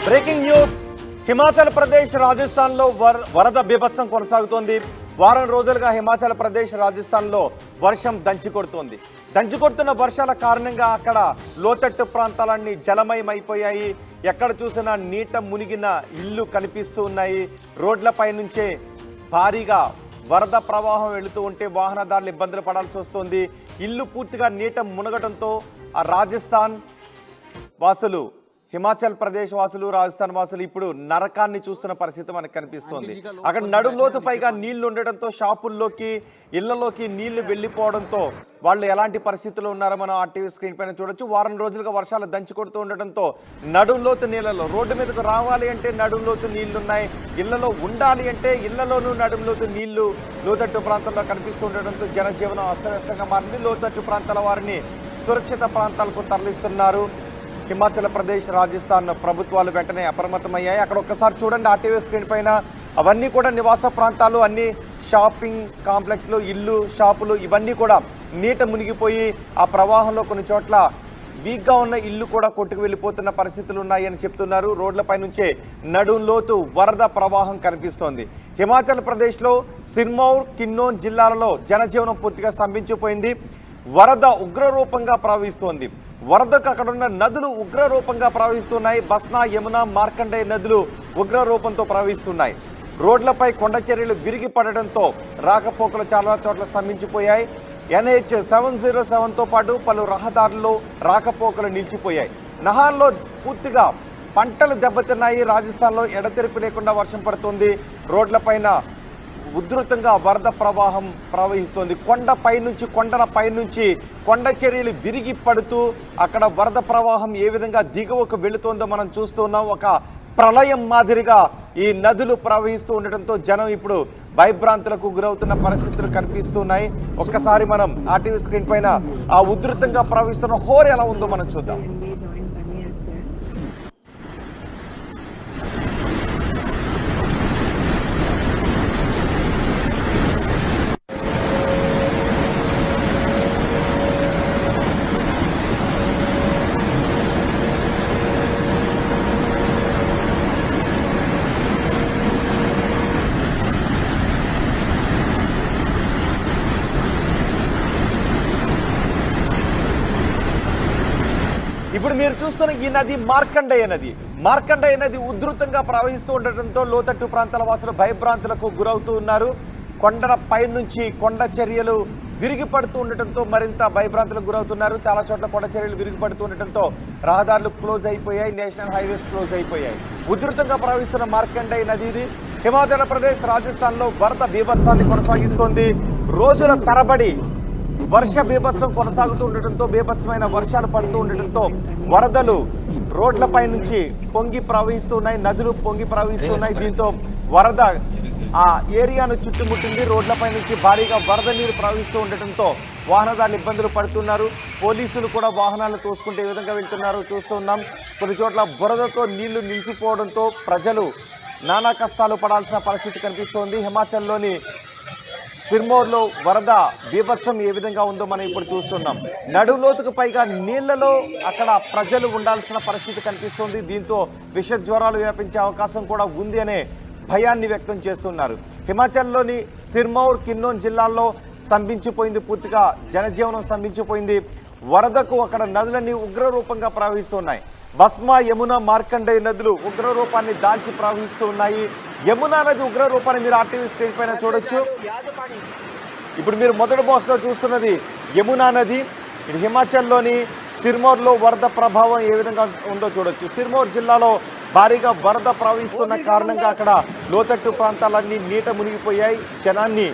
Breaking news. Himachal Pradesh Rajasthan లో వరద బీభత్సం కొనసాగుతోంది. వారం రోజులుగా హిమాచల్ ప్రదేశ్ రాజస్థాన్ లో వర్షం దంచికొడుతోంది. దంచికొడుతున్న వర్షాల కారణంగా అక్కడ లోతట్టు ప్రాంతాలన్నీ జలమయమైపోయాయి. ఎక్కడ చూసినా నీట మునిగిన ఇల్లు కనిపిస్తూ ఉన్నాయి. రోడ్లపై నుంచే భారీగా వరద ప్రవాహం వెళుతూ ఉంటే వాహనదారులు ఇబ్బందులు పడాల్సి వస్తుంది. ఇల్లు పూర్తిగా నీట మునగడంతో ఆ రాజస్థాన్ వాసులు, హిమాచల్ ప్రదేశ్ వాసులు, రాజస్థాన్ వాసులు ఇప్పుడు నరకాన్ని చూస్తున్న పరిస్థితి మనకు కనిపిస్తోంది. అక్కడ నడుంలోతు పైగా నీళ్లు ఉండడంతో షాపుల్లోకి, ఇళ్లలోకి నీళ్లు వెళ్ళిపోవడంతో వాళ్ళు ఎలాంటి పరిస్థితుల్లో ఉన్నారో మనం ఆ టీవీ స్క్రీన్ పైన చూడొచ్చు. వారం రోజులుగా వర్షాలు దంచి కొడుతూ ఉండడంతో నడుంలోతు నీళ్లలో, రోడ్డు మీదకు రావాలి అంటే నడుంలోతు నీళ్లున్నాయి, ఇళ్లలో ఉండాలి అంటే ఇళ్లలోనూ నడుంలోతు నీళ్లు లోతట్టు ప్రాంతాల్లో కనిపిస్తూ ఉండడంతో జనజీవనం అస్తవ్యస్తంగా మారింది. లోతట్టు ప్రాంతాల వారిని సురక్షిత ప్రాంతాలకు తరలిస్తున్నారు. హిమాచల్ ప్రదేశ్, రాజస్థాన్ ప్రభుత్వాలు వెంటనే అప్రమత్తమయ్యాయి. అక్కడ ఒక్కసారి చూడండి ఆ టీవీ స్క్రీన్ పైన, అవన్నీ కూడా నివాస ప్రాంతాలు, అన్ని షాపింగ్ కాంప్లెక్స్లు, ఇల్లు, షాపులు ఇవన్నీ కూడా నీట మునిగిపోయి ఆ ప్రవాహంలో కొన్ని చోట్ల వీక్గా ఉన్న ఇల్లు కూడా కొట్టుకు వెళ్ళిపోతున్న పరిస్థితులు ఉన్నాయని చెప్తున్నారు. రోడ్లపై నుంచే నడుంలోతు వరద ప్రవాహం కనిపిస్తోంది. హిమాచల్ ప్రదేశ్లో సిర్మౌర్, కిన్నౌర్ జిల్లాలలో జనజీవనం పూర్తిగా స్తంభించిపోయింది. వరద ఉగ్రరూపంగా ప్రవహిస్తోంది. వరదకు అక్కడున్న నదులు ఉగ్రరూపంగా ప్రవహిస్తున్నాయి. బస్నా, యమున, మార్కండేయ నదులు ఉగ్రరూపంతో ప్రవహిస్తున్నాయి. రోడ్లపై కొండ చర్యలు విరిగి పడడంతో రాకపోకలు చాలా చోట్ల స్తంభించిపోయాయి. NH 707తో పాటు పలు రహదారుల్లో రాకపోకలు నిలిచిపోయాయి. నహాన్లో పూర్తిగా పంటలు దెబ్బతిన్నాయి. రాజస్థాన్లో ఎడతెరిపి లేకుండా వర్షం పడుతుంది. రోడ్లపైన ఉధృతంగా వరద ప్రవాహం ప్రవహిస్తోంది. కొండల పైనుంచి కొండ చర్యలు విరిగి పడుతూ అక్కడ వరద ప్రవాహం ఏ విధంగా దిగువకు వెళుతోందో మనం చూస్తున్నాం. ఒక ప్రళయం మాదిరిగా ఈ నదులు ప్రవహిస్తూ ఉండటంతో జనం ఇప్పుడు భయభ్రాంతులకు గురవుతున్న పరిస్థితులు కనిపిస్తున్నాయి. ఒక్కసారి మనం ఆ టీవీ స్క్రీన్ పైన ఆ ఉధృతంగా ప్రవహిస్తున్న హోరు ఎలా ఉందో మనం చూద్దాం. ఇప్పుడు మీరు చూస్తున్న ఈ నది మార్కండేయ నది. మార్కండేయ నది ఉధృతంగా ప్రవహిస్తూ ఉండటంతో లోతట్టు ప్రాంతాల వాసులు భయభ్రాంతులకు గురవుతూ ఉన్నారు. కొండల పైనుంచి కొండ చర్యలు విరిగిపడుతూ ఉండటంతో మరింత భయభ్రాంతులకు గురవుతున్నారు. చాలా చోట్ల కొండ చర్యలు విరిగిపడుతూ ఉండటంతో రహదారులు క్లోజ్ అయిపోయాయి, నేషనల్ హైవేస్ క్లోజ్ అయిపోయాయి. ఉధృతంగా ప్రవహిస్తున్న మార్కండేయ నది ఇది. హిమాచల్ ప్రదేశ్, రాజస్థాన్లో వరద బీభత్సాన్ని కొనసాగిస్తోంది. రోజుల తరబడి వర్ష బీభత్సం కొనసాగుతూ ఉండటంతో, బీభత్సమైన వర్షాలు పడుతూ ఉండటంతో వరదలు రోడ్లపై నుంచి పొంగి ప్రవహిస్తున్నాయి, నదులు పొంగి ప్రవహిస్తున్నాయి. దీంతో వరద ఆ ఏరియాను చుట్టుముట్టింది. రోడ్లపై నుంచి భారీగా వరద నీరు ప్రవహిస్తూ ఉండటంతో వాహనదారులు ఇబ్బందులు పడుతున్నారు. పోలీసులు కూడా వాహనాలు తోసుకుంటే ఏ విధంగా వెళ్తున్నారు చూస్తున్నాం. కొన్ని చోట్ల బురదతో నీళ్లు నిలిచిపోవడంతో ప్రజలు నానా కష్టాలు పడాల్సిన పరిస్థితి కనిపిస్తోంది. హిమాచల్లోని సిర్మౌర్లో వరద బీభత్సం ఏ విధంగా ఉందో మనం ఇప్పుడు చూస్తున్నాం. నడులోతుకు పైగా నీళ్లలో అక్కడ ప్రజలు ఉండాల్సిన పరిస్థితి కనిపిస్తోంది. దీంతో విష జ్వరాలు వ్యాపించే అవకాశం కూడా ఉంది అనే భయాన్ని వ్యక్తం చేస్తున్నారు. హిమాచల్లోని సిర్మౌర్, కిన్నౌర్ జిల్లాల్లో స్తంభించిపోయింది, పూర్తిగా జనజీవనం స్తంభించిపోయింది. వరదకు అక్కడ నదులన్నీ ఉగ్రరూపంగా ప్రవహిస్తున్నాయి. బస్మా, యమున, మార్కండేయ నదులు ఉగ్రరూపాన్ని దాల్చి ప్రవహిస్తూ ఉన్నాయి. యమునా నది ఉగ్రరూపాన్ని మీరు ఆర్టీవీ స్క్రీన్ పైన చూడొచ్చు. ఇప్పుడు మీరు మొదటి బాక్స్లో చూస్తున్నది యమునా నది. ఇది హిమాచల్లోని సిర్మౌర్లో వరద ప్రభావం ఏ విధంగా ఉందో చూడొచ్చు. సిర్మౌర్ జిల్లాలో భారీగా వరద ప్రవహిస్తున్న కారణంగా అక్కడ లోతట్టు ప్రాంతాలన్నీ నీట మునిగిపోయాయి. జనాన్ని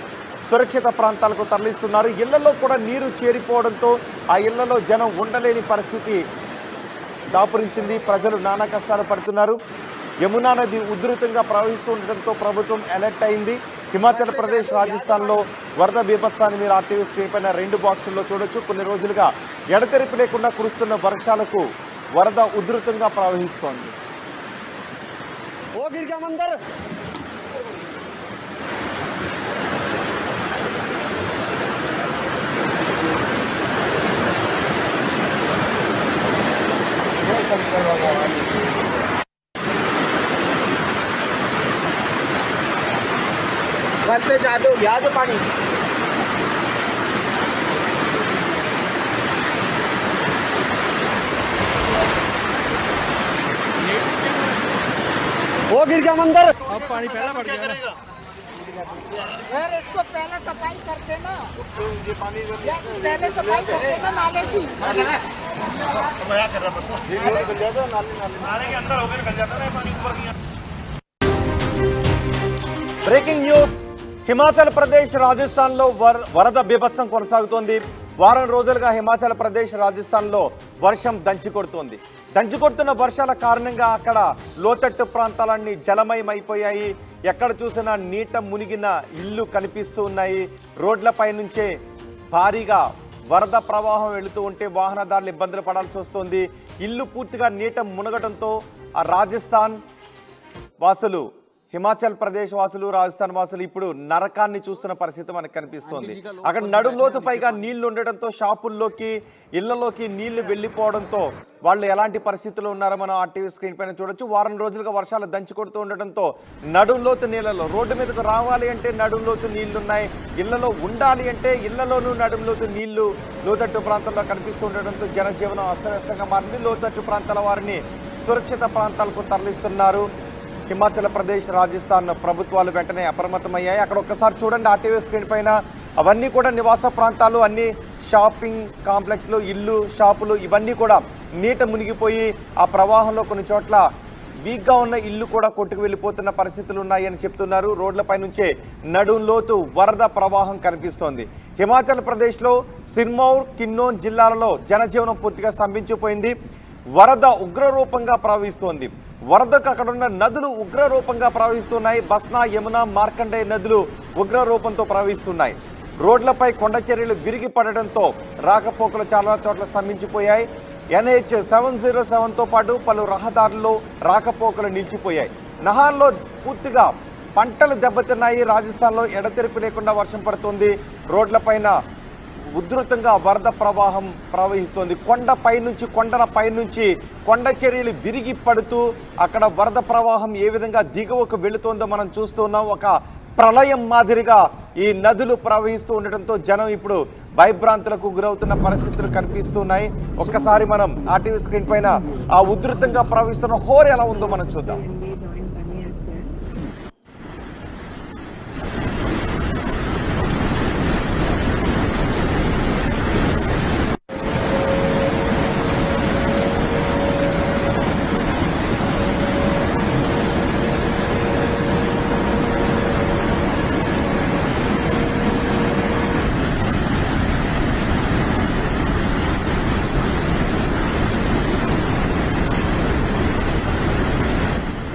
సురక్షిత ప్రాంతాలకు తరలిస్తున్నారు. ఇళ్లలో కూడా నీరు చేరిపోవడంతో ఆ ఇళ్లలో జనం ఉండలేని పరిస్థితి దాపురించింది. ప్రజలు నానా కష్టాలు పడుతున్నారు. యమునా నది ఉధృతంగా ప్రవహిస్తూ ఉండటంతో ప్రభుత్వం అలర్ట్ అయింది. హిమాచల్ ప్రదేశ్, రాజస్థాన్లో వరద బీభత్సాన్ని మీరు ఆర్టీవీ స్క్రీన్ పైన 2 బాక్సుల్లో చూడొచ్చు. కొన్ని రోజులుగా ఎడతెరిపి లేకుండా కురుస్తున్న వర్షాలకు వరద ఉధృతంగా ప్రవహిస్తోంది. घर पे जा दो, या दो पानी। वो गिर गया मंदिर। अब पानी पहला बढ़ गया ना। यार इसको पहले सफाई करते ना, पहले सफाई करते ना नाले की। नाले के अंदर होकर निकल जाता है पानी ऊपर गया। Breaking news. హిమాచల్ ప్రదేశ్ రాజస్థాన్లో వరద బీభత్సం కొనసాగుతోంది. వారం రోజులుగా హిమాచల్ ప్రదేశ్ రాజస్థాన్లో వర్షం దంచికొడుతోంది. దంచికొడుతున్న వర్షాల కారణంగా అక్కడ లోతట్టు ప్రాంతాలన్నీ జలమయమైపోయాయి. ఎక్కడ చూసినా నీట మునిగిన ఇల్లు కనిపిస్తూ ఉన్నాయి. రోడ్లపై నుంచే భారీగా వరద ప్రవాహం వెళుతూ ఉంటే వాహనదారులు ఇబ్బందులు పడాల్సి వస్తుంది. ఇల్లు పూర్తిగా నీట మునగడంతో ఆ రాజస్థాన్ వాసులు, హిమాచల్ ప్రదేశ్ వాసులు, రాజస్థాన్ వాసులు ఇప్పుడు నరకాన్ని చూస్తున్న పరిస్థితి మనకు కనిపిస్తోంది. అక్కడ నడుంలోతు పైగా నీళ్లు ఉండడంతో షాపుల్లోకి, ఇళ్లలోకి నీళ్లు వెళ్ళిపోవడంతో వాళ్ళు ఎలాంటి పరిస్థితుల్లో ఉన్నారో మనం ఆర్టీవీ స్క్రీన్ పైన చూడొచ్చు. వారం రోజులుగా వర్షాలు దంచి కొడుతూ ఉండడంతో నడుంలోతు నీళ్లలో, రోడ్డు మీదకు రావాలి అంటే నడుంలోతు నీళ్లున్నాయి, ఇళ్లలో ఉండాలి అంటే ఇళ్లలోనూ నడుంలోతు నీళ్లు లోతట్టు ప్రాంతాల్లో కనిపిస్తూ ఉండడంతో జనజీవనం అస్తవ్యస్తంగా మారింది. లోతట్టు ప్రాంతాల వారిని సురక్షిత ప్రాంతాలకు తరలిస్తున్నారు. హిమాచల్ ప్రదేశ్, రాజస్థాన్ ప్రభుత్వాలు వెంటనే అప్రమత్తమయ్యాయి. అక్కడ ఒక్కసారి చూడండి ఆర్టీవీ స్క్రీన్ పైన, అవన్నీ కూడా నివాస ప్రాంతాలు, అన్ని షాపింగ్ కాంప్లెక్స్లు, ఇల్లు, షాపులు ఇవన్నీ కూడా నీట మునిగిపోయి ఆ ప్రవాహంలో కొన్ని చోట్ల వీక్గా ఉన్న ఇల్లు కూడా కొట్టుకు వెళ్ళిపోతున్న పరిస్థితులు ఉన్నాయి అని చెప్తున్నారు. రోడ్లపై నుంచే నడుంలోతు వరద ప్రవాహం కనిపిస్తోంది. హిమాచల్ ప్రదేశ్లో సిర్మౌర్, కిన్నౌర్ జిల్లాలలో జనజీవనం పూర్తిగా స్తంభించిపోయింది. వరద ఉగ్రరూపంగా ప్రవహిస్తోంది. వరదకు అక్కడున్న నదులు ఉగ్రరూపంగా ప్రవహిస్తున్నాయి. బస్నా, యమునా, మార్కండేయ నదులు ఉగ్రరూపంతో ప్రవహిస్తున్నాయి. రోడ్లపై కొండ చర్యలు విరిగి పడడంతో రాకపోకలు చాలా చోట్ల స్తంభించిపోయాయి. NH707తో పాటు పలు రహదారుల్లో రాకపోకలు నిలిచిపోయాయి. నహాల్లో పూర్తిగా పంటలు దెబ్బతిన్నాయి. రాజస్థాన్లో ఎడతెరిపి లేకుండా వర్షం పడుతుంది. రోడ్లపైన ఉధృతంగా వరద ప్రవాహం ప్రవహిస్తోంది. కొండల పైనుంచి కొండ చర్యలు విరిగి పడుతూ అక్కడ వరద ప్రవాహం ఏ విధంగా దిగువకు వెళుతోందో మనం చూస్తున్నాం. ఒక ప్రళయం మాదిరిగా ఈ నదులు ప్రవహిస్తూ ఉండటంతో జనం ఇప్పుడు భయభ్రాంతులకు గురవుతున్న పరిస్థితులు కనిపిస్తున్నాయి. ఒక్కసారి మనం ఆర్టీవీ స్క్రీన్ పైన ఆ ఉధృతంగా ప్రవహిస్తున్న హోరు ఎలా ఉందో మనం చూద్దాం.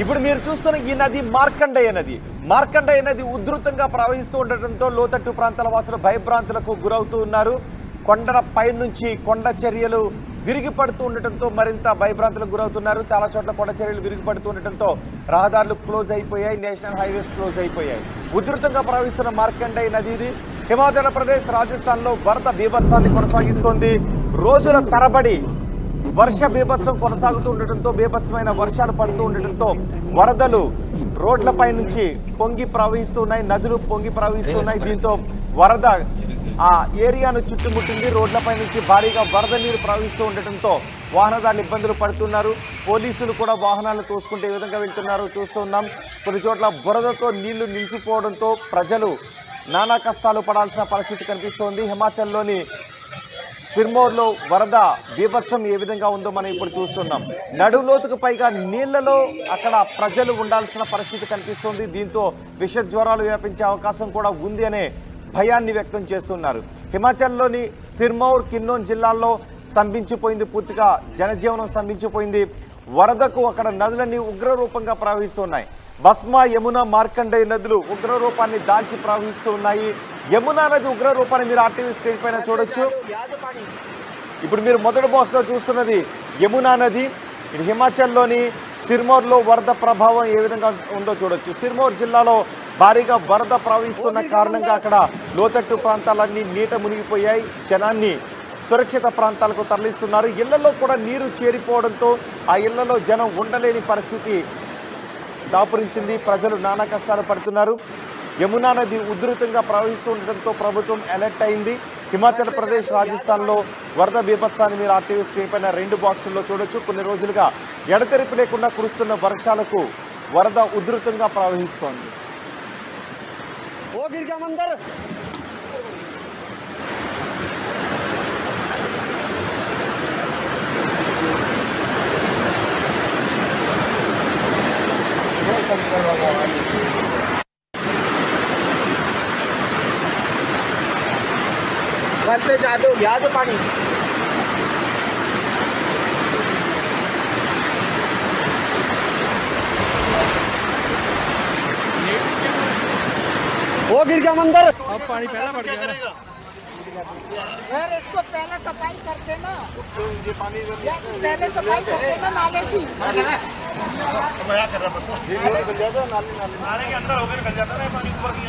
ఇప్పుడు మీరు చూస్తున్న ఈ నది మార్కండేయ నది. మార్కండేయ నది ఉధృతంగా ప్రవహిస్తూ ఉండటంతో లోతట్టు ప్రాంతాల వాసులు భయభ్రాంతులకు గురవుతూ ఉన్నారు. కొండల పైనుంచి కొండ చర్యలు విరిగిపడుతూ ఉండటంతో మరింత భయభ్రాంతులకు గురవుతున్నారు. చాలా చోట్ల కొండ చర్యలు విరిగిపడుతూ ఉండటంతో రహదారులు క్లోజ్ అయిపోయాయి, నేషనల్ హైవేస్ క్లోజ్ అయిపోయాయి. ఉధృతంగా ప్రవహిస్తున్న మార్కండేయ నది ఇది. హిమాచల్ ప్రదేశ్, రాజస్థాన్లో వరద బీభత్సాన్ని కొనసాగిస్తోంది. రోజుల తరబడి వర్ష బీభత్సం కొనసాగుతూ ఉండటంతో, బీభత్సమైన వర్షాలు పడుతూ ఉండటంతో వరదలు రోడ్లపై నుంచి పొంగి ప్రవహిస్తున్నాయి, నదులు పొంగి ప్రవహిస్తున్నాయి. దీంతో వరద ఆ ఏరియాను చుట్టుముట్టింది. రోడ్లపై నుంచి భారీగా వరద నీరు ప్రవహిస్తూ ఉండటంతో వాహనదారులు ఇబ్బందులు పడుతున్నారు. పోలీసులు కూడా వాహనాలను తోసుకుంటే ఏ విధంగా వెళ్తున్నారో చూస్తున్నాం. కొన్ని చోట్ల బురదతో నీళ్లు నిలిచిపోవడంతో ప్రజలు నానా కష్టాలు పడాల్సిన పరిస్థితి కనిపిస్తోంది. హిమాచల్లోని సిర్మౌర్లో వరద బీభత్సం ఏ విధంగా ఉందో మనం ఇప్పుడు చూస్తున్నాం. నడులోతుకు పైగా నీళ్లలో అక్కడ ప్రజలు ఉండాల్సిన పరిస్థితి కనిపిస్తోంది. దీంతో విష జ్వరాలు వ్యాపించే అవకాశం కూడా ఉంది అనే భయాన్ని వ్యక్తం చేస్తున్నారు. హిమాచల్లోని సిర్మౌర్, కిన్నౌర్ జిల్లాల్లో స్తంభించిపోయింది, పూర్తిగా జనజీవనం స్తంభించిపోయింది. వరదకు అక్కడ నదులన్నీ ఉగ్రరూపంగా ప్రవహిస్తున్నాయి. బస్మా, యమున, మార్కండేయ నదులు ఉగ్రరూపాన్ని దాల్చి ప్రవహిస్తూ ఉన్నాయి. యమునా నది ఉగ్రరూపాన్ని మీరు ఆర్టీవీ స్క్రీన్ పైన చూడొచ్చు. ఇప్పుడు మీరు మొదటి బాక్స్లో చూస్తున్నది యమునా నది. ఇది హిమాచల్లోని సిర్మౌర్లో వరద ప్రభావం ఏ విధంగా ఉందో చూడొచ్చు. సిర్మౌర్ జిల్లాలో భారీగా వరద ప్రవహిస్తున్న కారణంగా అక్కడ లోతట్టు ప్రాంతాలన్నీ నీట మునిగిపోయాయి. జనాన్ని సురక్షిత ప్రాంతాలకు తరలిస్తున్నారు. ఇళ్లలో కూడా నీరు చేరిపోవడంతో ఆ ఇళ్లలో జనం ఉండలేని పరిస్థితి దాపురించింది. ప్రజలు నానా కష్టాలు పడుతున్నారు. యమునా నది ఉధృతంగా ప్రవహిస్తూ ఉండడంతో ప్రభుత్వం అలర్ట్ అయింది. హిమాచల్ ప్రదేశ్, రాజస్థాన్లో వరద బీభత్సాన్ని మీరు ఆర్టీవీ స్క్రీన్ పైన 2 బాక్సుల్లో చూడొచ్చు. కొన్ని రోజులుగా ఎడతెరిపి లేకుండా కురుస్తున్న వర్షాలకు వరద ఉధృతంగా ప్రవహిస్తోంది. घर पे जाते हो गया तो पानी वो गिर गया मंदिर, अब पानी पहला बढ़ गया ना। यार इसको पहले सफाई करते ना, ये पानी पहले सफाई करते ना नाले की। नाले के अंदर होकर निकल जाता ना, पानी ऊपर नहीं आता।